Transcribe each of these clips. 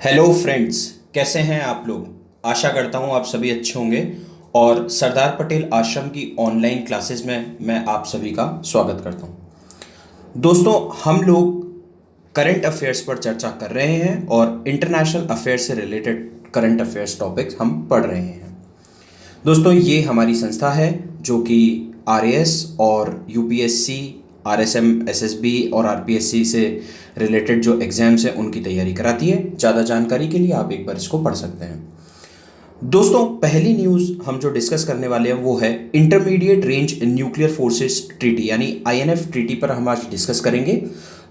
Hello friends, कैसे हैं आप लोग। आशा करता हूं आप सभी अच्छे होंगे। और सरदार पटेल आश्रम की ऑनलाइन क्लासेस में मैं आप सभी का स्वागत करता हूं। दोस्तों, हम लोग करंट अफेयर्स पर चर्चा कर रहे हैं और इंटरनेशनल अफेयर्स से रिलेटेड करंट अफेयर्स टॉपिक्स हम पढ़ रहे हैं। दोस्तों, ये हमारी संस्था है जो कि आरएएस और यूपीएससी, आरएसएम, एसएसबी और आरपीएससी से रिलेटेड जो एग्जाम्स हैं उनकी तैयारी कराती है। ज़्यादा जानकारी के लिए आप एक बार इसको पढ़ सकते हैं। दोस्तों, पहली न्यूज़ हम जो डिस्कस करने वाले हैं वो है intermediate range nuclear forces treaty यानी आईएनएफ ट्रीटी पर हम आज डिस्कस करेंगे।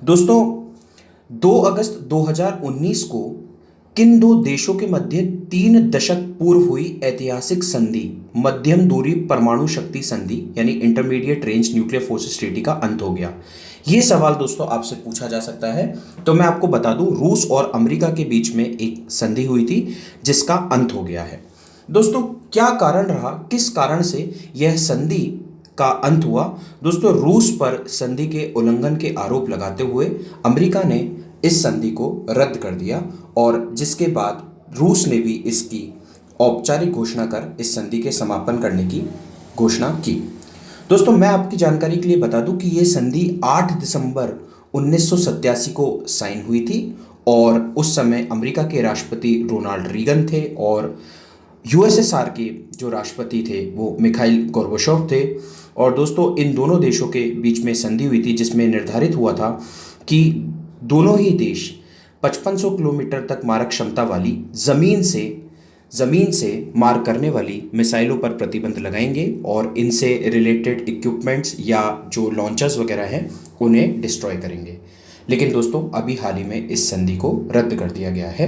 दोस्तों, 2 अगस्त 2019 को किन दो देशों के मध्य 3 दशक पूर्व हुई ऐतिहासिक संधि मध्यम दूरी परमाणु शक्ति संधि यानी intermediate range nuclear forces treaty का अंत हो गया? ये सवाल दोस्तों आपसे पूछा जा सकता है। तो मैं आपको बता दूं, रूस और अमेरिका के बीच में एक संधि हुई थी जिसका अंत हो गया है। दोस्तों, क्या कारण रहा, किस कारण से यह संधि का अंत हुआ? दोस्तों, रूस पर संधि के उल्लंघन के आरोप लगाते हुए अमेरिका ने इस संधि को रद्द कर दिया और जिसके बाद रूस ने भी इसकी औपचारिक घोषणा कर इस संधि के समापन करने की घोषणा की। दोस्तों, मैं आपकी जानकारी के लिए बता दूं कि ये संधि 8 दिसंबर 1987 को साइन हुई थी और उस समय अमेरिका के राष्ट्रपति रोनाल्ड रीगन थे और यूएसएसआर के जो राष्ट्रपति थे वो मिखाइल गोर्बाचोव थे। और दोस्तों, इन दोनों देशों के बीच में संधि हुई थी जिसमें निर्धारित हुआ था कि दोनों ही देश 5500 किलोमीटर तक मारक क्षमता वाली ज़मीन से मार करने वाली मिसाइलों पर प्रतिबंध लगाएंगे और इनसे रिलेटेड इक्विपमेंट्स या जो लॉन्चर्स वगैरह हैं उन्हें डिस्ट्रॉय करेंगे। लेकिन दोस्तों, अभी हाल ही में इस संधि को रद्द कर दिया गया है।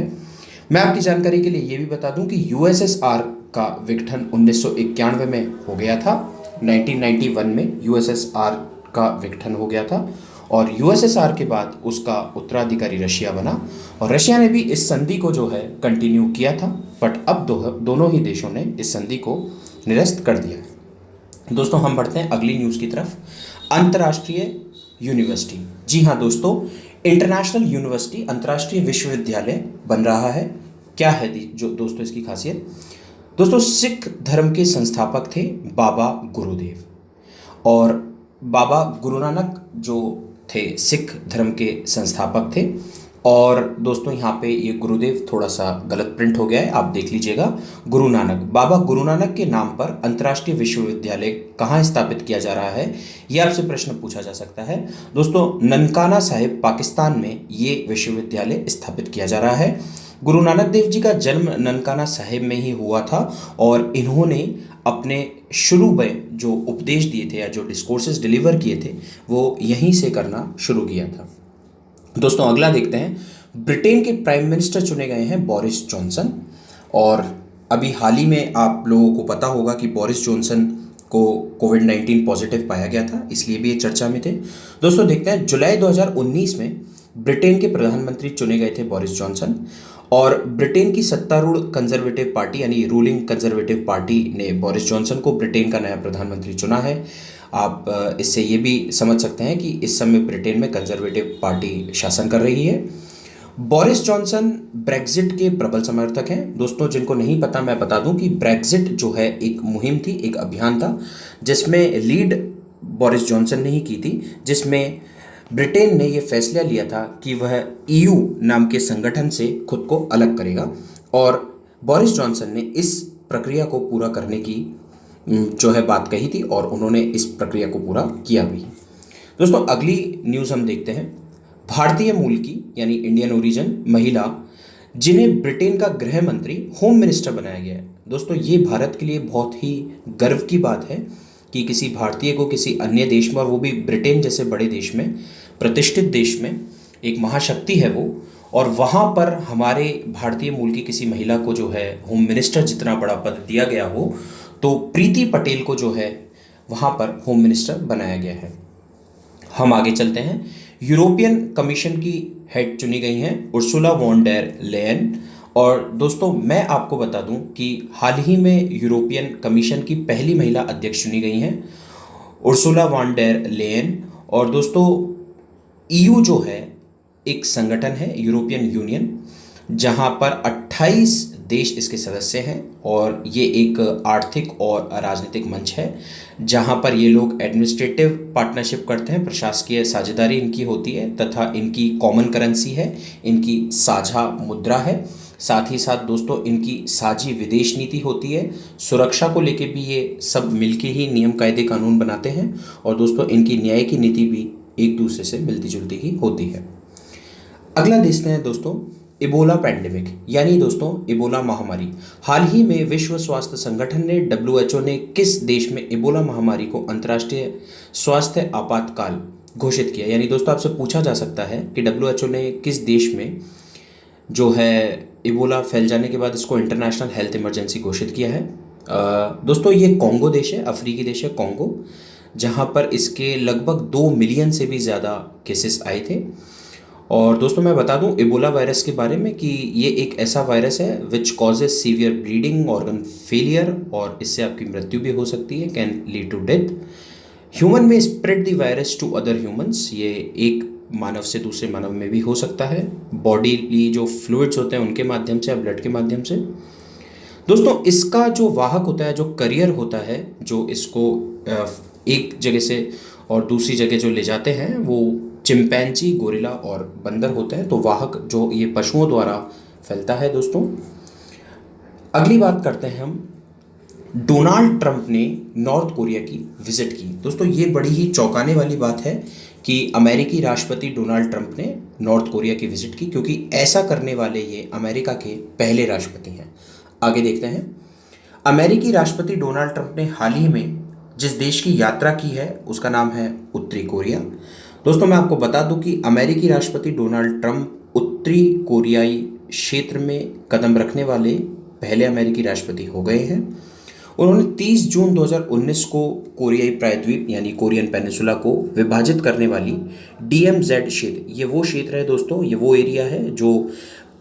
मैं आपकी जानकारी के लिए ये भी बता दूं कि यूएसएसआर का विघटन 1991 में हो गया था। 1991 में यूएसएसआर का विघटन हो गया था और यूएसएसआर के बाद उसका उत्तराधिकारी रशिया बना और रशिया ने भी इस संधि को जो है कंटिन्यू किया था। बट अब दोनों ही देशों ने इस संधि को निरस्त कर दिया है। दोस्तों, हम बढ़ते हैं अगली न्यूज़ की तरफ। अंतर्राष्ट्रीय यूनिवर्सिटी, जी हाँ दोस्तों, इंटरनेशनल यूनिवर्सिटी अंतर्राष्ट्रीय विश्वविद्यालय बन रहा है। क्या है जो दोस्तों इसकी खासियत? दोस्तों, सिख धर्म के संस्थापक थे बाबा गुरुदेव और बाबा गुरु नानक जो थे सिख धर्म के संस्थापक थे। और दोस्तों, यहाँ पे ये गुरुदेव थोड़ा सा गलत प्रिंट हो गया है, आप देख लीजिएगा। गुरु नानक, बाबा गुरु नानक के नाम पर अंतर्राष्ट्रीय विश्वविद्यालय कहाँ स्थापित किया जा रहा है, ये आपसे प्रश्न पूछा जा सकता है। दोस्तों, ननकाना साहिब पाकिस्तान में ये विश्वविद्यालय स्थापित किया जा रहा है। गुरु नानक देव जी का जन्म ननकाना साहिब में ही हुआ था और इन्होंने अपने शुरू में जो उपदेश दिए थे या जो डिस्कोर्सेस डिलीवर किए थे वो यहीं से करना शुरू किया था। दोस्तों, अगला देखते हैं। ब्रिटेन के प्राइम मिनिस्टर चुने गए हैं बोरिस जॉनसन और अभी हाल ही में आप लोगों को पता होगा कि बोरिस जॉनसन को कोविड-19 पॉजिटिव पाया गया था, इसलिए भी ये चर्चा में थे। दोस्तों, देखते हैं, जुलाई 2019 में ब्रिटेन के प्रधानमंत्री चुने गए थे बोरिस जॉनसन और ब्रिटेन की सत्तारूढ़ कंजर्वेटिव पार्टी यानी रूलिंग कंजर्वेटिव पार्टी ने बोरिस जॉनसन को ब्रिटेन का नया प्रधानमंत्री चुना है। आप इससे ये भी समझ सकते हैं कि इस समय ब्रिटेन में कंजर्वेटिव पार्टी शासन कर रही है। बोरिस जॉनसन ब्रेक्जिट के प्रबल समर्थक हैं। दोस्तों, जिनको नहीं पता मैं बता दूं कि ब्रेक्जिट जो है एक मुहिम थी, एक अभियान था जिसमें लीड बोरिस जॉनसन ने ही की थी, जिसमें ब्रिटेन ने यह फैसला लिया था कि वह ईयू नाम के संगठन से खुद को अलग करेगा और बोरिस जॉनसन ने इस प्रक्रिया को पूरा करने की जो है बात कही थी और उन्होंने इस प्रक्रिया को पूरा किया भी। दोस्तों, अगली न्यूज़ हम देखते हैं। भारतीय मूल की यानी इंडियन ओरिजिन महिला जिन्हें ब्रिटेन का गृह मंत्री, होम मिनिस्टर बनाया गया है। दोस्तों, ये भारत के लिए बहुत ही गर्व की बात है कि किसी भारतीय को किसी अन्य देश में, और वो भी ब्रिटेन जैसे बड़े देश में, प्रतिष्ठित देश में, एक महाशक्ति है वो, और वहाँ पर हमारे भारतीय मूल की किसी महिला को जो है होम मिनिस्टर जितना बड़ा पद दिया गया हो, तो प्रीति पटेल को जो है वहाँ पर होम मिनिस्टर बनाया गया है। हम आगे चलते हैं। यूरोपियन कमीशन की हेड चुनी गई हैं उर्सुला वॉन डेर लेयन। और दोस्तों, मैं आपको बता दूं कि हाल ही में यूरोपियन कमीशन की पहली महिला अध्यक्ष चुनी गई हैं उर्सुला वॉन डेर लेयन। और दोस्तों, ईयू जो है एक संगठन है, यूरोपियन यूनियन, जहां पर 28 देश इसके सदस्य हैं और ये एक आर्थिक और राजनीतिक मंच है जहां पर ये लोग एडमिनिस्ट्रेटिव पार्टनरशिप करते हैं, प्रशासकीय साझेदारी इनकी होती है तथा इनकी कॉमन करेंसी है, इनकी साझा मुद्रा है। साथ ही साथ दोस्तों इनकी साझी विदेश नीति होती है। सुरक्षा को लेके भी ये सब मिलके ही नियम कायदे कानून बनाते हैं और दोस्तों इनकी न्याय की नीति भी एक दूसरे से मिलती जुलती ही होती है। अगला देखते हैं दोस्तों इबोला पैंडेमिक यानी दोस्तों इबोला महामारी। हाल ही में विश्व स्वास्थ्य संगठन ने WHO ने किस देश में इबोला महामारी को अंतर्राष्ट्रीय स्वास्थ्य आपातकाल घोषित किया। यानी दोस्तों आपसे पूछा जा सकता है कि WHO ने किस देश में जो है इबोला फैल जाने के बाद इसको इंटरनेशनल हेल्थ इमरजेंसी घोषित किया है। दोस्तों ये कॉन्गो देश है, अफ्रीकी देश है कॉन्गो, जहाँ पर इसके लगभग 2 मिलियन से भी ज़्यादा केसेस आए थे। और दोस्तों मैं बता दूं इबोला वायरस के बारे में कि ये एक ऐसा वायरस है which causes severe bleeding, organ failure और इससे आपकी मृत्यु भी हो सकती है, can lead to death. Human में spread the virus to other humans, ये एक मानव से दूसरे मानव में भी हो सकता है, बॉडी जो फ्लूइड्स होते हैं उनके माध्यम से या ब्लड के माध्यम से। दोस्तों इसका जो वाहक होता है, जो करियर होता है, जो इसको एक जगह से और दूसरी जगह जो ले जाते हैं वो चिंपैंजी, गोरिल्ला और बंदर होते हैं। तो वाहक जो ये पशुओं द्वारा फैलता है। दोस्तों अगली बात करते हैं हम, डोनाल्ड ट्रंप ने नॉर्थ कोरिया की विजिट की। दोस्तों ये बड़ी ही चौंकाने वाली बात है कि अमेरिकी राष्ट्रपति डोनाल्ड ट्रंप ने नॉर्थ कोरिया की विजिट की, क्योंकि ऐसा करने वाले ये अमेरिका के पहले राष्ट्रपति हैं। आगे देखते हैं, अमेरिकी राष्ट्रपति डोनाल्ड ट्रंप ने हाल ही में जिस देश की यात्रा की है उसका नाम है उत्तरी कोरिया। दोस्तों मैं आपको बता दूं कि अमेरिकी राष्ट्रपति डोनाल्ड ट्रंप उत्तरी कोरियाई क्षेत्र में कदम रखने वाले पहले अमेरिकी राष्ट्रपति हो गए हैं। उन्होंने 30 जून 2019 को कोरियाई प्रायद्वीप यानी कोरियन पेनिसुला को विभाजित करने वाली DMZ क्षेत्र, ये वो क्षेत्र है दोस्तों, ये वो एरिया है जो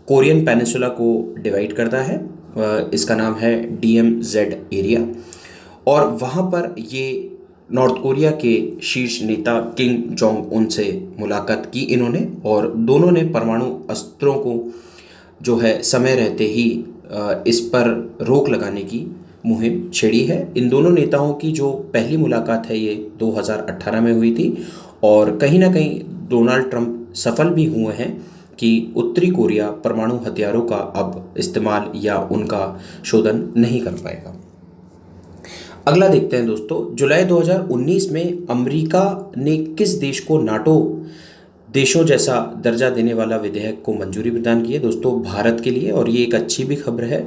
कोरियन पेनिसुला को डिवाइड करता है, इसका नाम है DMZ एरिया। और वहाँ पर ये नॉर्थ कोरिया के शीर्ष नेता किम जोंग उन से मुलाकात की इन्होंने, और दोनों ने परमाणु अस्त्रों को जो है समय रहते ही इस पर रोक लगाने की मुहिम छेड़ी है। इन दोनों नेताओं की जो पहली मुलाकात है ये 2018 में हुई थी और कहीं ना कहीं डोनाल्ड ट्रंप सफल भी हुए हैं कि उत्तरी कोरिया परमाणु हथियारों का अब इस्तेमाल या उनका शोधन नहीं कर पाएगा। अगला देखते हैं दोस्तों, जुलाई 2019 में अमेरिका ने किस देश को नाटो देशों जैसा दर्जा देने वाला विधेयक को मंजूरी प्रदान की है। दोस्तों भारत के लिए, और ये एक अच्छी भी खबर है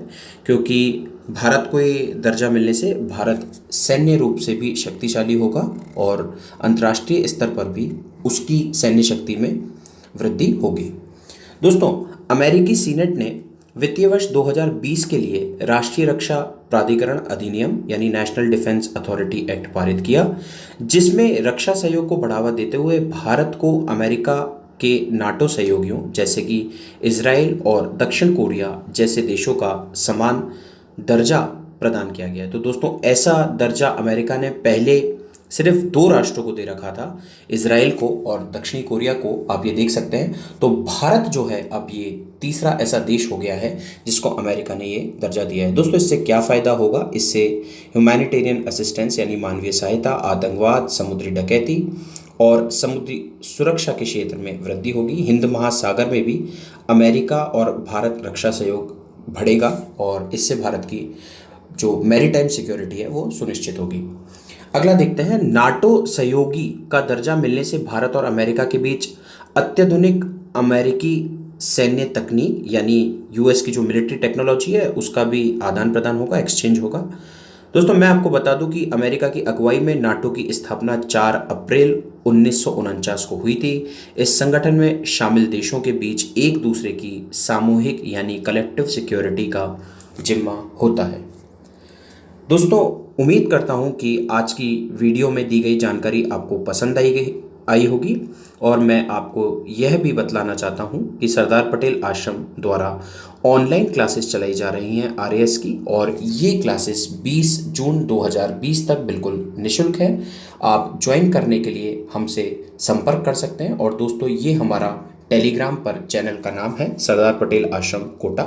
क्योंकि भारत को ये दर्जा मिलने से भारत सैन्य रूप से भी शक्तिशाली होगा और अंतर्राष्ट्रीय स्तर पर भी उसकी सैन्य शक्ति में वृद्धि होगी। दोस्तों अमेरिकी सीनेट ने वित्तीय वर्ष 2020 के लिए राष्ट्रीय रक्षा प्राधिकरण अधिनियम यानी नेशनल डिफेंस अथॉरिटी एक्ट पारित किया, जिसमें रक्षा सहयोग को बढ़ावा देते हुए भारत को अमेरिका के नाटो सहयोगियों जैसे कि इजराइल और दक्षिण कोरिया जैसे देशों का समान दर्जा प्रदान किया गया है। तो दोस्तों ऐसा दर्जा अमेरिका ने पहले सिर्फ 2 राष्ट्रों को दे रखा था, इजराइल को और दक्षिणी कोरिया को, आप ये देख सकते हैं। तो भारत जो है अब ये तीसरा ऐसा देश हो गया है जिसको अमेरिका ने ये दर्जा दिया है। दोस्तों इससे क्या फ़ायदा होगा, इससे ह्यूमैनिटेरियन असिस्टेंस यानी मानवीय सहायता, आतंकवाद, समुद्री डकैती और समुद्री सुरक्षा के क्षेत्र में वृद्धि होगी। हिंद महासागर में भी अमेरिका और भारत रक्षा सहयोग बढ़ेगा और इससे भारत की जो मैरीटाइम सिक्योरिटी है वो सुनिश्चित होगी। अगला देखते हैं, नाटो सहयोगी का दर्जा मिलने से भारत और अमेरिका के बीच अत्याधुनिक अमेरिकी सैन्य तकनीक यानी US की जो मिलिट्री टेक्नोलॉजी है उसका भी आदान प्रदान होगा, एक्सचेंज होगा। दोस्तों मैं आपको बता दूं कि अमेरिका की अगुवाई में नाटो की स्थापना 4 अप्रैल 1949 को हुई थी। इस संगठन में शामिल देशों के बीच एक दूसरे की सामूहिक यानी कलेक्टिव सिक्योरिटी का जिम्मा होता है। दोस्तों उम्मीद करता हूं कि आज की वीडियो में दी गई जानकारी आपको पसंद आई होगी और मैं आपको यह भी बतलाना चाहता हूं कि सरदार पटेल आश्रम द्वारा ऑनलाइन क्लासेस चलाई जा रही हैं RAS की, और ये क्लासेस 20 जून 2020 तक बिल्कुल निःशुल्क है। आप ज्वाइन करने के लिए हमसे संपर्क कर सकते हैं। और दोस्तों ये हमारा टेलीग्राम पर चैनल का नाम है सरदार पटेल आश्रम कोटा।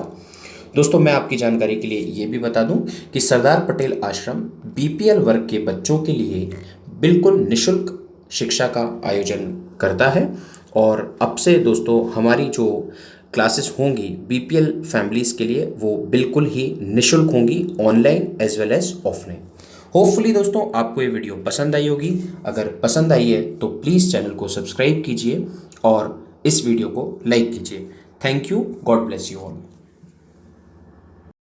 दोस्तों मैं आपकी जानकारी के लिए ये भी बता दूं कि सरदार पटेल आश्रम बीपीएल वर्ग के बच्चों के लिए बिल्कुल निशुल्क शिक्षा का आयोजन करता है। और अब से दोस्तों हमारी जो क्लासेस होंगी बीपीएल फैमिलीज़ के लिए वो बिल्कुल ही निशुल्क होंगी, online as well as offline. Hopefully दोस्तों आपको ये वीडियो पसंद आई होगी। अगर पसंद आई है तो प्लीज़ चैनल को सब्सक्राइब कीजिए और इस वीडियो को लाइक कीजिए। Thank you, God bless you all.